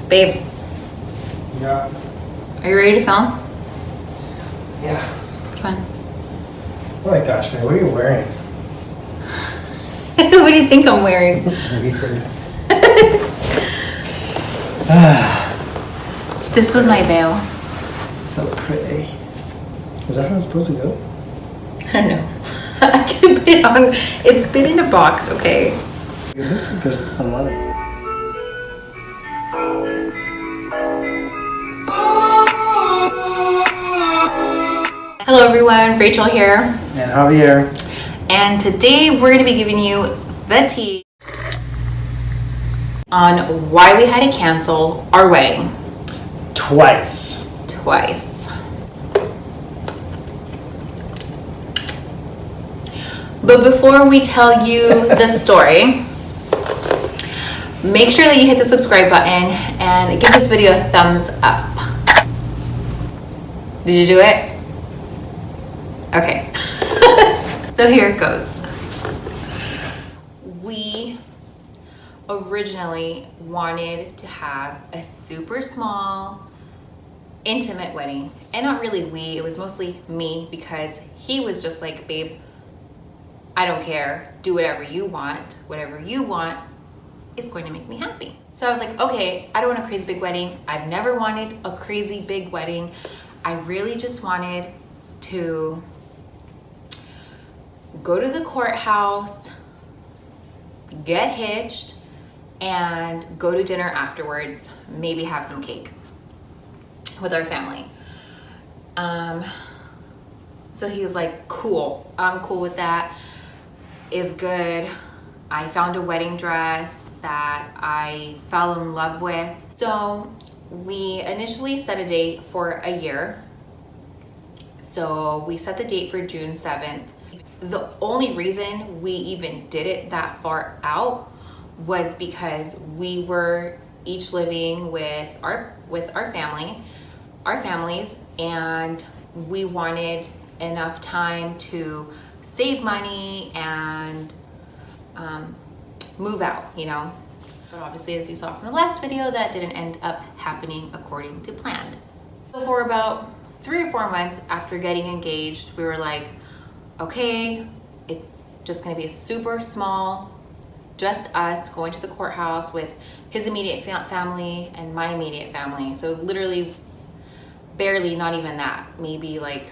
Babe. Yeah. Are you ready to film? Yeah. Come on. Oh my gosh, man, what are you wearing? What do you think I'm wearing? Weird. This was my veil. So pretty. Is that how it's supposed to go? I don't know. I can put it on. It's been in a box, okay? It looks like there's a lot of... Hello everyone, Rachel here. And Javier. And today we're going to be giving you the tea on why we had to cancel our wedding. Twice. But before we tell you the story, make sure that you hit the subscribe button and give this video a thumbs up. Did you do it? Okay. So here it goes. We originally wanted to have a super small, intimate wedding. And not really we, it was mostly me, because he was just like, babe, I don't care, do whatever you want is going to make me happy. So I was like, okay, I don't want a crazy big wedding. I've never wanted a crazy big wedding. I really just wanted to go to the courthouse, get hitched, and go to dinner afterwards, maybe have some cake with our family. So he was like, cool, I'm cool with that. Is good. I found a wedding dress that I fell in love with. So we initially set a date for a year. So we set the date for June 7th. The only reason we even did it that far out was because we were each living with our families, and we wanted enough time to save money and move out, you know. But obviously, as you saw from the last video, that didn't end up happening according to plan. So for about 3 or 4 months after getting engaged, we were like, okay, it's just gonna be a super small, just us going to the courthouse with his immediate family and my immediate family. So literally barely, not even that, maybe like,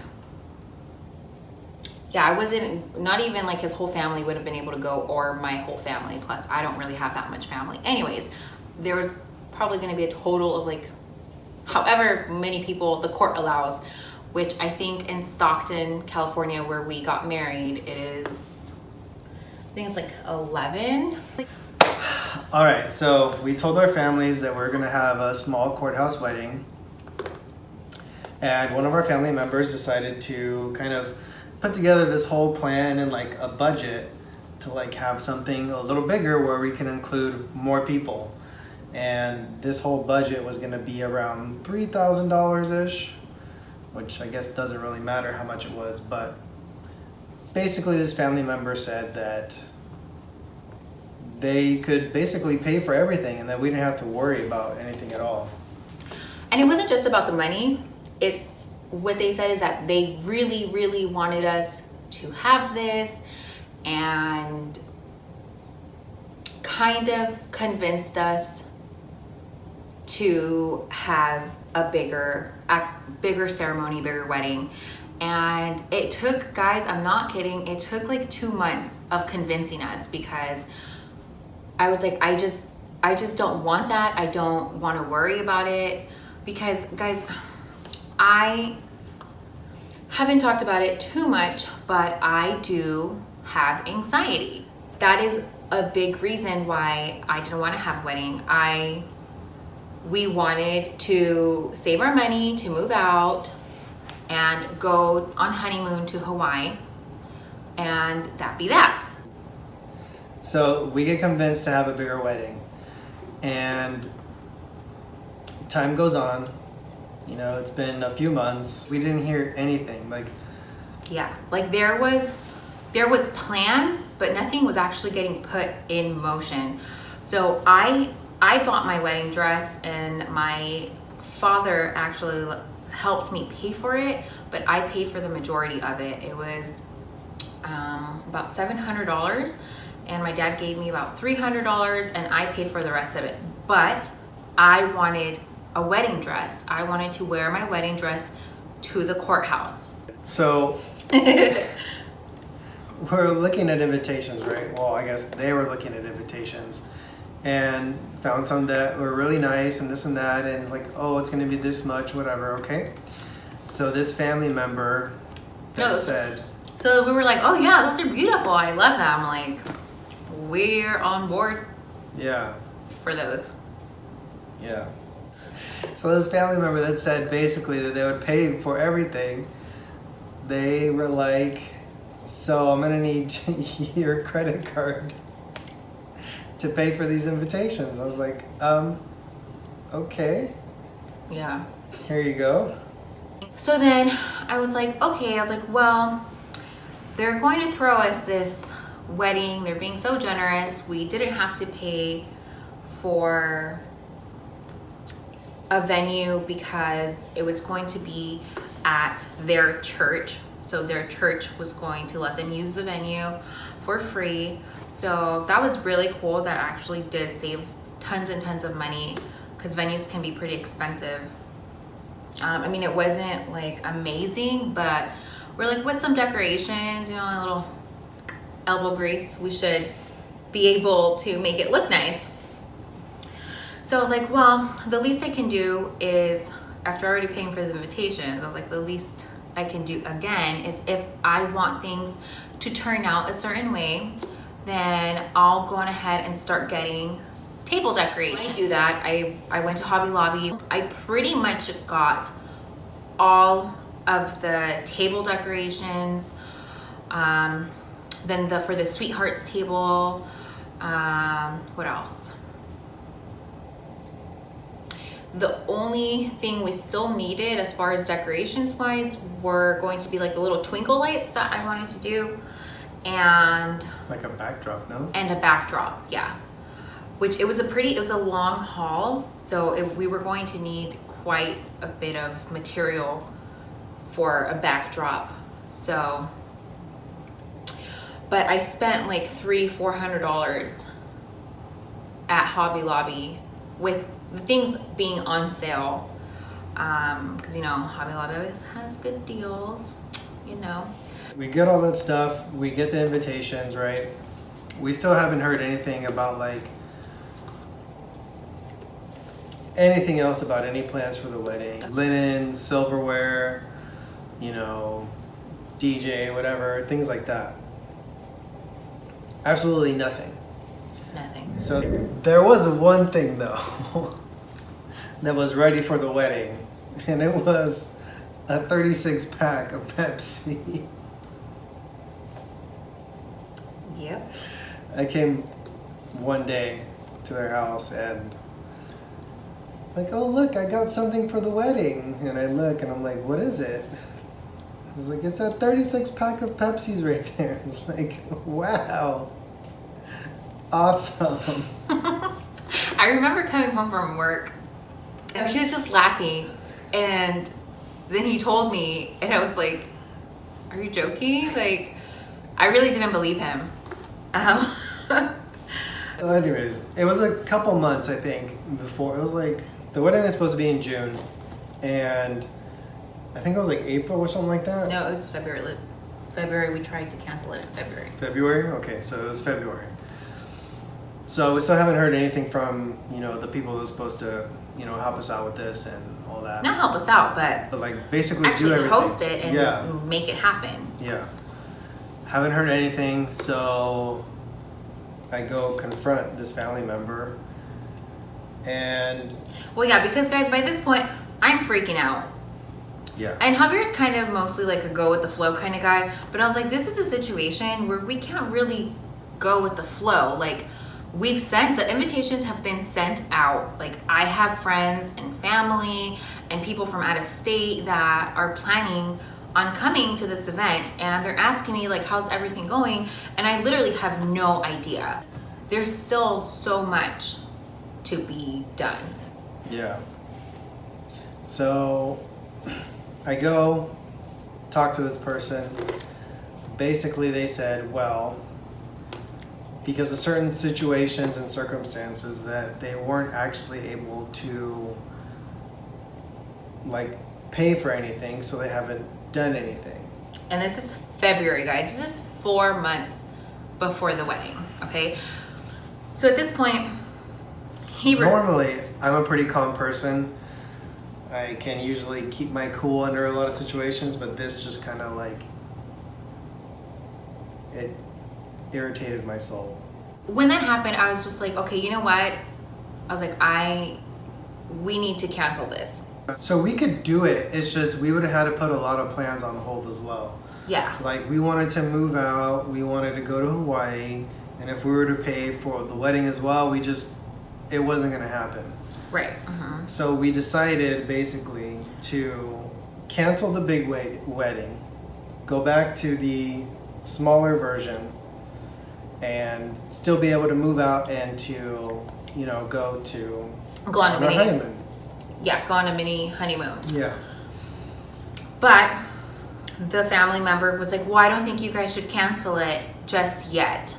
yeah, I wasn't, not even like his whole family would have been able to go, or my whole family, plus I don't really have that much family. Anyways, there was probably gonna be a total of like however many people the court allows, which I think in Stockton, California, where we got married, it is, I think it's like 11. All right, so we told our families that we're gonna have a small courthouse wedding. And one of our family members decided to kind of put together this whole plan and like a budget to like have something a little bigger where we can include more people. And this whole budget was gonna be around $3,000-ish, which I guess doesn't really matter how much it was, but basically this family member said that they could basically pay for everything and that we didn't have to worry about anything at all. And it wasn't just about the money. What they said is that they really, really wanted us to have this, and kind of convinced us to have a bigger ceremony, bigger wedding. And it took, guys, I'm not kidding, it took like 2 months of convincing us, because I was like, I just don't want that. I don't want to worry about it, because guys, I haven't talked about it too much, but I do have anxiety. That is a big reason why I didn't want to have a wedding. We wanted to save our money to move out and go on honeymoon to Hawaii, and that be that. So we get convinced to have a bigger wedding, and time goes on. You know, it's been a few months. We didn't hear anything. Like, yeah, like there was plans, but nothing was actually getting put in motion. So I I bought my wedding dress, and my father actually helped me pay for it, but I paid for the majority of it. It was about $700, and my dad gave me about $300, and I paid for the rest of it. But I wanted a wedding dress. I wanted to wear my wedding dress to the courthouse. So we're looking at invitations, right? Well, I guess they were looking at invitations and found some that were really nice and this and that, and like, oh, it's going to be this much, whatever. Okay. So this family member that said, so we were like, oh yeah, those are beautiful. I love them. Like, we're on board. Yeah. For those. Yeah. So this family member that said basically that they would pay for everything, they were like, so I'm gonna need your credit card to pay for these invitations. I was like, okay. Yeah. Here you go. So then I was like, okay, well, they're going to throw us this wedding. They're being so generous. We didn't have to pay for a venue because it was going to be at their church. So their church was going to let them use the venue for free. So that was really cool. That actually did save tons and tons of money, because venues can be pretty expensive. I mean, it wasn't like amazing, but we're like, with some decorations, you know, a little elbow grease, we should be able to make it look nice. So I was like, well, the least I can do is, after already paying for the invitations, I was like, the least I can do again is, if I want things to turn out a certain way, then I'll go on ahead and start getting table decorations. I do that. I went to Hobby Lobby. I pretty much got all of the table decorations. Then for the sweethearts table, what else? The only thing we still needed as far as decorations wise were going to be like the little twinkle lights that I wanted to do, and like a backdrop, no? And a backdrop, yeah. Which it was a long haul, so we were going to need quite a bit of material for a backdrop. So, but I spent like $300-400 at Hobby Lobby, with the things being on sale, because you know Hobby Lobby always has good deals, you know. We get all that stuff, we get the invitations, right? We still haven't heard anything about like anything else about any plans for the wedding. Linen, silverware, you know, DJ, whatever, things like that. Absolutely nothing. Nothing. So there was one thing though that was ready for the wedding, and it was a 36 pack of Pepsi. Yep. I came one day to their house and like, oh look, I got something for the wedding. And I look and I'm like, what is it? I was like, it's that 36 pack of Pepsis right there. It's like, wow. Awesome. I remember coming home from work and he was just laughing, and then he told me, and I was like, are you joking? Like, I really didn't believe him. Well, anyways, it was a couple months, I think, before. It was like, the wedding was supposed to be in June, and I think it was like April or something like that. No, it was February. February, we tried to cancel it in February. February? Okay, so it was February. So we still haven't heard anything from, you know, the people that are supposed to, you know, help us out with this and all that. Not help us out, but like basically do actually everything. host it and make it happen. Yeah. Haven't heard anything, so I go confront this family member, and well, yeah, because guys, by this point, I'm freaking out. yeah. And Javier's kind of mostly like a go with the flow kind of guy, but I was like, this is a situation where we can't really go with the flow. Like, the invitations have been sent out. Like, I have friends and family and people from out of state that are planning on coming to this event, and they're asking me like, how's everything going? And I literally have no idea. There's still so much to be done. Yeah. So I go talk to this person. Basically, they said, well, because of certain situations and circumstances that they weren't actually able to like pay for anything, so they haven't done anything. And this is February, guys. This is 4 months before the wedding, okay? So at this point, normally, I'm a pretty calm person. I can usually keep my cool under a lot of situations, but this just kind of like, it irritated my soul. When that happened, I was just like, okay, you know what? I was like, we need to cancel this. So we could do it. It's just we would have had to put a lot of plans on hold as well. Yeah. Like we wanted to move out. We wanted to go to Hawaii. And if we were to pay for the wedding as well, it wasn't going to happen. Right. So we decided basically to cancel the big wedding, go back to the smaller version, and still be able to move out and to, go on a mini honeymoon. Yeah, go on a mini honeymoon. Yeah. But the family member was like, well, I don't think you guys should cancel it just yet.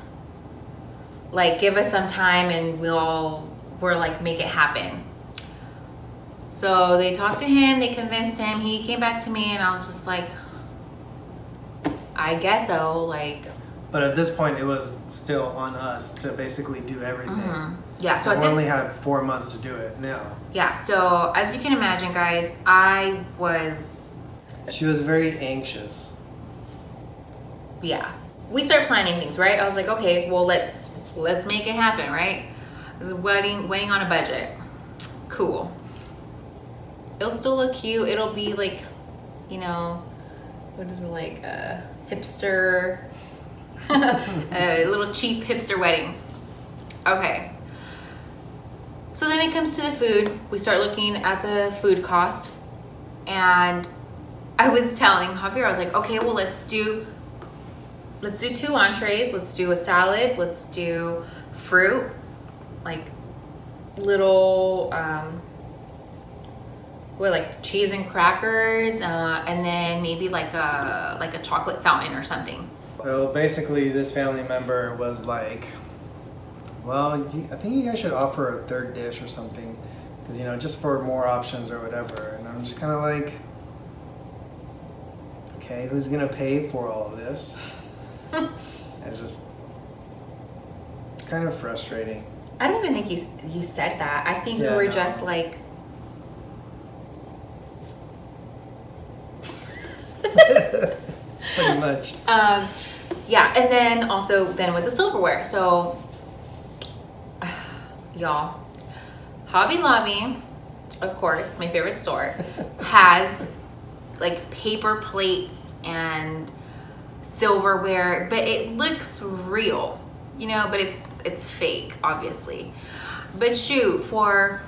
Like, give us some time and we're like, make it happen. So they talked to him, they convinced him, he came back to me, and I was just like, I guess so, like. But at this point, it was still on us to basically do everything. Yeah, so we only had 4 months to do it now. Yeah, so as you can imagine, guys, She was very anxious. Yeah. We start planning things, right? I was like, okay, well, let's make it happen, right? Wedding on a budget. Cool. It'll still look cute. It'll be like, what is it, like a hipster, a little cheap hipster wedding. Okay. So then it comes to the food. We start looking at the food cost. And I was telling Javier, I was like, okay, well, let's do 2 entrees. Let's do a salad. Let's do fruit, like little, like cheese and crackers, and then maybe like a chocolate fountain or something. So basically, this family member was like, well, I think you guys should offer a third dish or something, because just for more options or whatever. And I'm just kind of like, okay, who's gonna pay for all of this? It's just kind of frustrating. I don't even think you said that. I think we were just like. Pretty much. Yeah, and then also with the silverware. So, y'all, Hobby Lobby, of course, my favorite store, has like paper plates and silverware, but it looks real, but it's fake, obviously. But shoot, for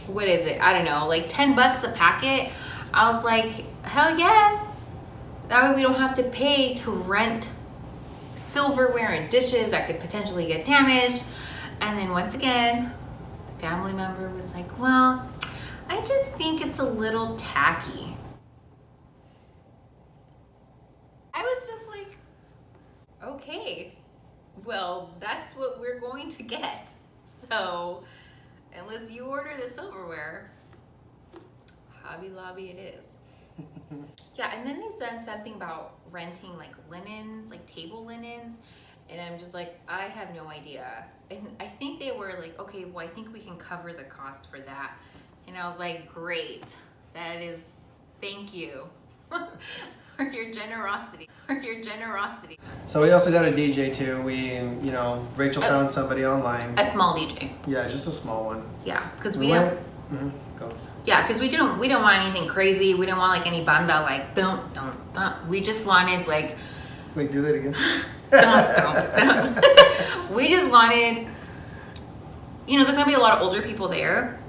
what is it? I don't know, like $10 a packet. I was like, hell yes. That way we don't have to pay to rent silverware and dishes that could potentially get damaged. And then once again, the family member was like, well, I just think it's a little tacky. I was just like, okay, well, that's what we're going to get. So unless you order the silverware, Hobby Lobby it is. Yeah, and then they said something about renting like linens, like table linens, and I'm just like, I have no idea. And I think they were like, okay, well, I think we can cover the cost for that. And I was like, great, thank you for your generosity, So we also got a DJ too. Rachel found somebody online. A small DJ. Yeah, just a small one. Yeah, because we don't. Go. Yeah, because we don't want anything crazy. We don't want like any banda, like don't. We just wanted like. Wait, do that again. don't. We just wanted. There's gonna be a lot of older people there,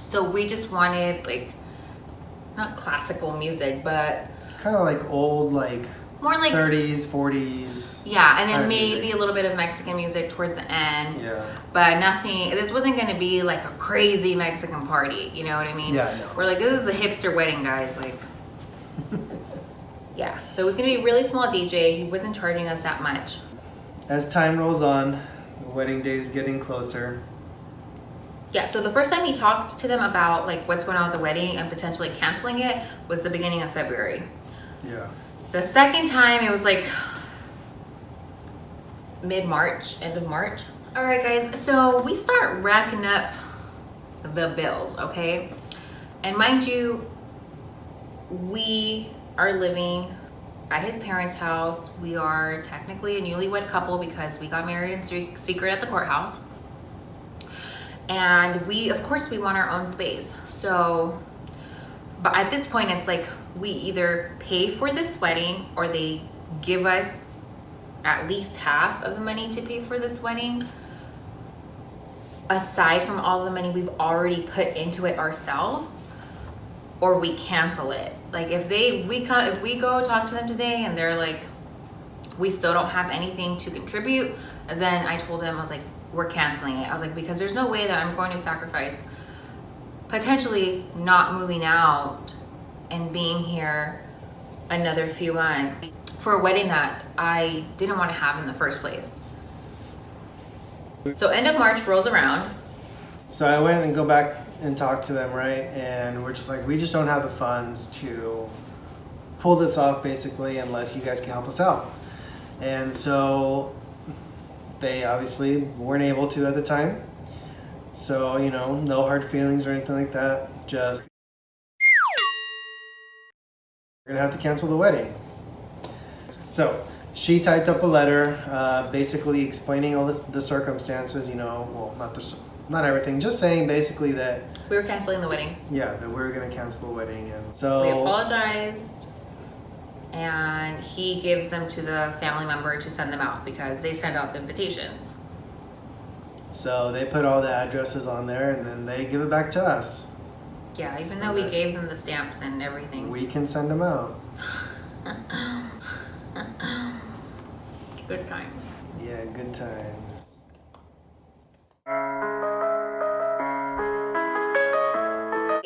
so we just wanted like, not classical music, but kind of like old, like more like 30s, 40s. Yeah, and then kind of maybe music. a little bit of Mexican music towards the end. Yeah. But nothing, this wasn't going to be like a crazy Mexican party, you know what I mean? Yeah, I know. We're like, this is a hipster wedding, guys. Like, yeah. So it was going to be a really small DJ. He wasn't charging us that much. As time rolls on, the wedding day is getting closer. Yeah, so the first time he talked to them about like what's going on with the wedding and potentially canceling it was the beginning of February. Yeah. The second time it was like mid-March, end of March. All right, guys, so we start racking up the bills, okay? And mind you, we are living at his parents' house. We are technically a newlywed couple because we got married in secret at the courthouse. And we, of course, we want our own space. So, but at this point, it's like we either pay for this wedding or they give us at least half of the money to pay for this wedding, aside from all the money we've already put into it ourselves, or we cancel it. Like if we go talk to them today and they're like, we still don't have anything to contribute, then I told him, I was like, we're canceling it. I was like, because there's no way that I'm going to sacrifice potentially not moving out and being here another few months for a wedding that I didn't want to have in the first place. So end of March rolls around. So I went and go back and talk to them, right? And we're just like, we just don't have the funds to pull this off basically unless you guys can help us out. And so they obviously weren't able to at the time. So, you know, no hard feelings or anything like that. Just, we're gonna have to cancel the wedding. So she typed up a letter, basically explaining all the circumstances, you know, well, not everything, just saying basically that We were canceling the wedding. yeah, that we were gonna cancel the wedding. And so We apologized, and he gives them to the family member to send them out because they send out the invitations. So they put all the addresses on there and then they give it back to us. Yeah, even So though we that gave them the stamps and everything. we can send them out. Good time. Yeah, good times.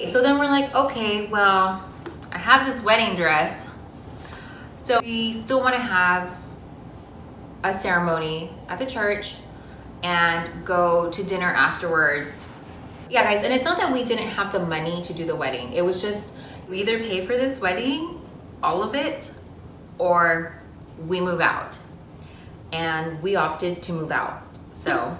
So then we're like, okay, well, I have this wedding dress. So we still want to have a ceremony at the church and go to dinner afterwards. Yeah, guys, and it's not that we didn't have the money to do the wedding. It was just we either pay for this wedding, all of it, or we move out. And we opted to move out. So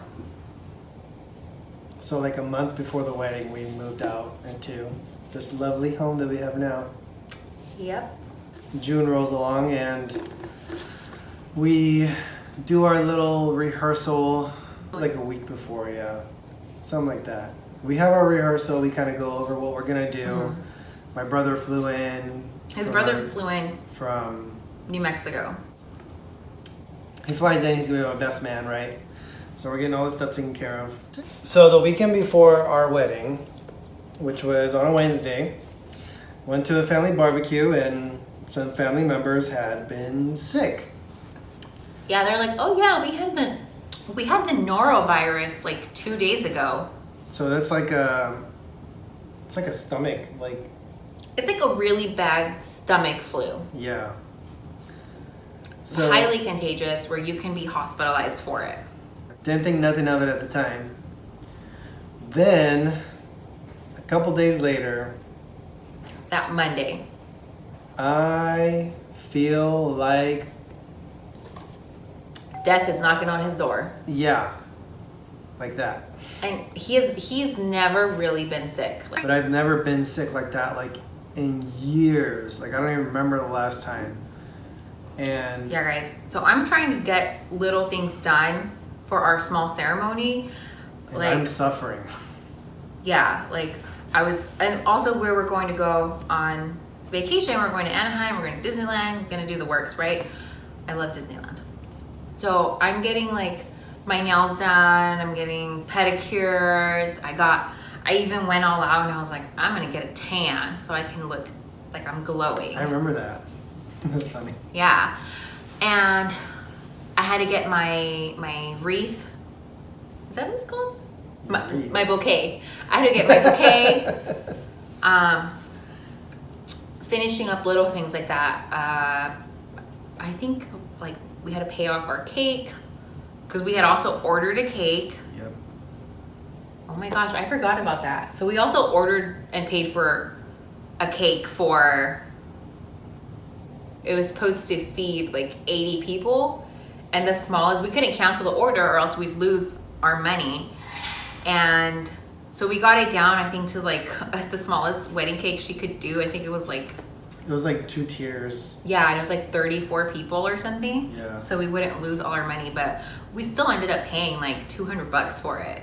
like a month before the wedding, we moved out into this lovely home that we have now. yep. June rolls along and we do our little rehearsal like a week before, yeah, something like that. We have our rehearsal, we kind of go over what we're gonna do. Mhm. My brother flew in. His brother flew in from New Mexico. He flies in, he's gonna be my best man, right? So we're getting all this stuff taken care of. So the weekend before our wedding, which was on a Wednesday, went to a family barbecue and some family members had been sick. Yeah, they're like, oh yeah, we had the norovirus like 2 days ago. So that's like it's like a stomach, like, It's like a really bad stomach flu. yeah. So, highly contagious where you can be hospitalized for it. Didn't think nothing of it at the time. Then, a couple days later, That Monday. I feel like, Death is knocking on his door. yeah, like that. And he's never really been sick. Like, But I've never been sick like that, like in years. Like I don't even remember the last time. And yeah, guys. So I'm trying to get little things done for our small ceremony. and Like, I'm suffering. yeah, like and also where we're going to go on vacation, we're going to Anaheim, we're going to Disneyland, we're going to do the works, right? I love Disneyland. So I'm getting like my nails done, I'm getting pedicures. I even went all out and I was like, I'm going to get a tan so I can look like I'm glowing. I remember that. That's funny. Yeah. And I had to get my wreath. Is that what it's called? My bouquet. I had to get my bouquet. Finishing up little things like that. I think like we had to pay off our cake because we had also ordered a cake. Yep. Oh my gosh, I forgot about that. So we also ordered and paid for a cake for, it was supposed to feed like 80 people. And the smallest, we couldn't cancel the order or else we'd lose our money. And so we got it down, I think, to like the smallest wedding cake she could do. I think it was like 2 tiers. Yeah, and it was like 34 people or something. Yeah. So we wouldn't lose all our money, but we still ended up paying like $200 for it.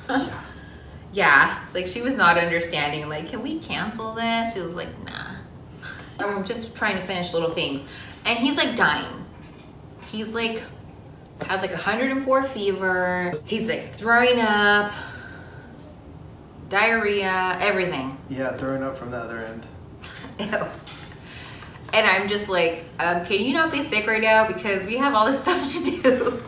Yeah. Yeah, it's like she was not understanding. Like, can we cancel this? She was like, nah. I'm just trying to finish little things, and he's like dying. He's like has like 104 fever. He's like throwing up, diarrhea, everything. Yeah, throwing up from the other end. Ew. And I'm just like, can you not be sick right now because we have all this stuff to do.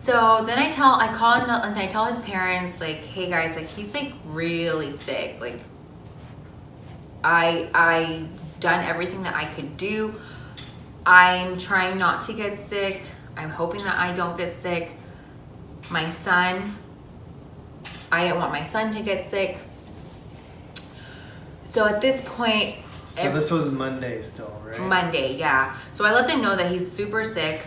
So then I call him and I tell his parents, like, hey guys, like he's like really sick. Like I've done everything that I could do. I'm trying not to get sick. I'm hoping that I don't get sick. My son, I didn't want my son to get sick. So at this point, So this was Monday still, right? Monday, yeah. So I let them know that he's super sick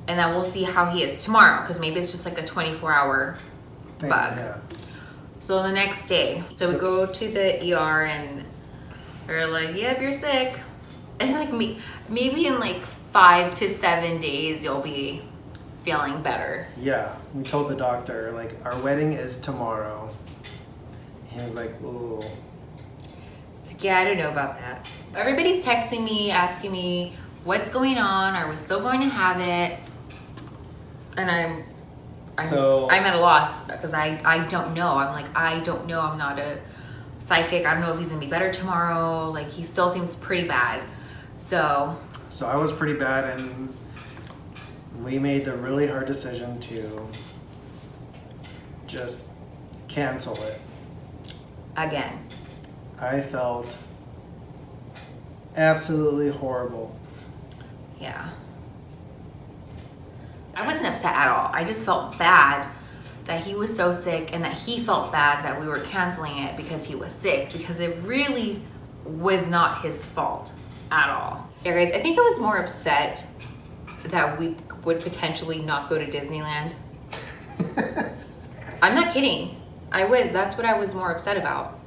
and that we'll see how he is tomorrow because maybe it's just like a 24-hour bug. Yeah. So the next day, so we go to the ER and they're like, yep, you're sick. And like maybe in like 5 to 7 days, you'll be feeling better. Yeah, we told the doctor, like, our wedding is tomorrow. He was like, ooh. Yeah, I don't know about that. Everybody's texting me, asking me what's going on. Are we still going to have it? And I'm at a loss because I don't know. I'm like, I don't know. I'm not a psychic. I don't know if he's gonna be better tomorrow. Like he still seems pretty bad. So I was pretty bad, and we made the really hard decision to just cancel it. Again. I felt absolutely horrible. Yeah. I wasn't upset at all. I just felt bad that he was so sick and that he felt bad that we were canceling it because he was sick, because it really was not his fault at all. Yeah, guys, I think I was more upset that we would potentially not go to Disneyland. I'm not kidding. That's what I was more upset about.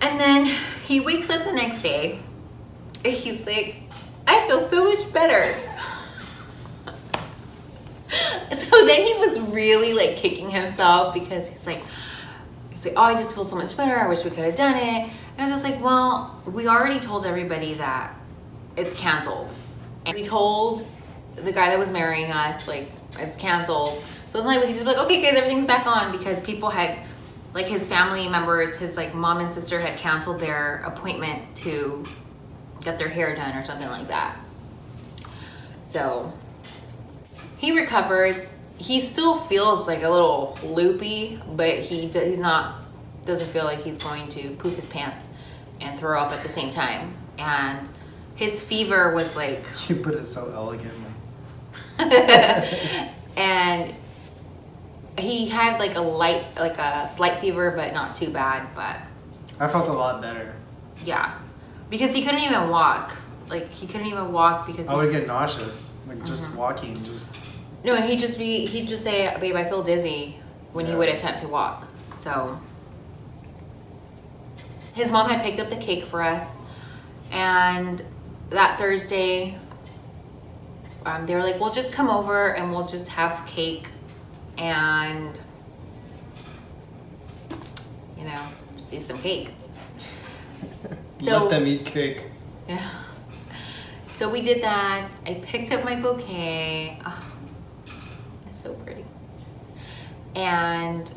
And then he wakes up the next day and he's like, I feel so much better. So then he was really like kicking himself because he's like, oh, I just feel so much better. I wish we could have done it. And I was just like, well, we already told everybody that it's canceled. And we told the guy that was marrying us, like, it's canceled. So it's like we could just be like, okay guys, everything's back on, because people had, like his family members, his like mom and sister had canceled their appointment to get their hair done or something like that. So he recovers. He still feels like a little loopy, but doesn't feel like he's going to poop his pants and throw up at the same time. And his fever was like, You put it so elegantly. and he had like a slight fever, but not too bad. But I felt a lot better. yeah, because he couldn't even walk. Like he couldn't even walk because I would get nauseous, like just walking, just. No, and he'd just say, babe, I feel dizzy when he would attempt to walk. So his mom had picked up the cake for us, and that Thursday, they were like, well, just come over and we'll just have cake and, just eat some cake. Let them eat cake. Yeah. So we did that. I picked up my bouquet. Oh, it's so pretty. And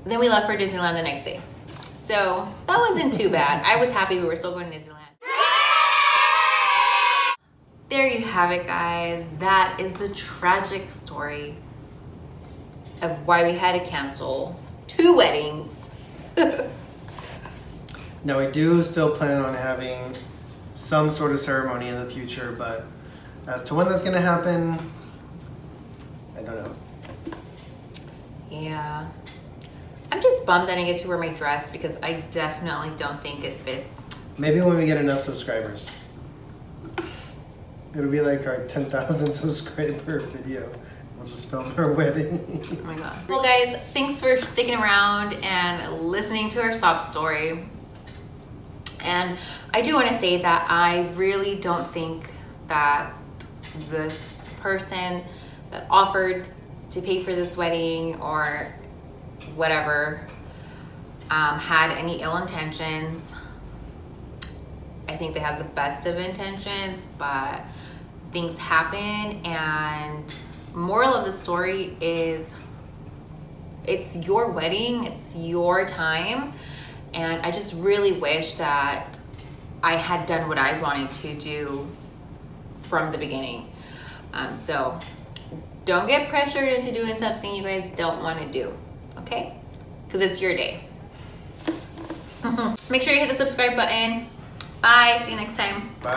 then we left for Disneyland the next day. So that wasn't too bad. I was happy we were still going to Disneyland. There you have it, guys. That is the tragic story of why we had to cancel 2 weddings. Now we do still plan on having some sort of ceremony in the future, but as to when that's gonna happen, I don't know. Yeah. I'm just bummed I didn't get to wear my dress because I definitely don't think it fits. Maybe when we get enough subscribers. It'll be like our 10,000 subscriber video. We'll just film our wedding. Oh my god. Well guys, thanks for sticking around and listening to our sob story. And I do want to say that I really don't think that this person that offered to pay for this wedding or whatever had any ill intentions. I think they had the best of intentions, but things happen, and moral of the story is it's your wedding, it's your time, and I just really wish that I had done what I wanted to do from the beginning. So don't get pressured into doing something you guys don't want to do, okay? Because it's your day. Make sure you hit the subscribe button. Bye, see you next time. Bye.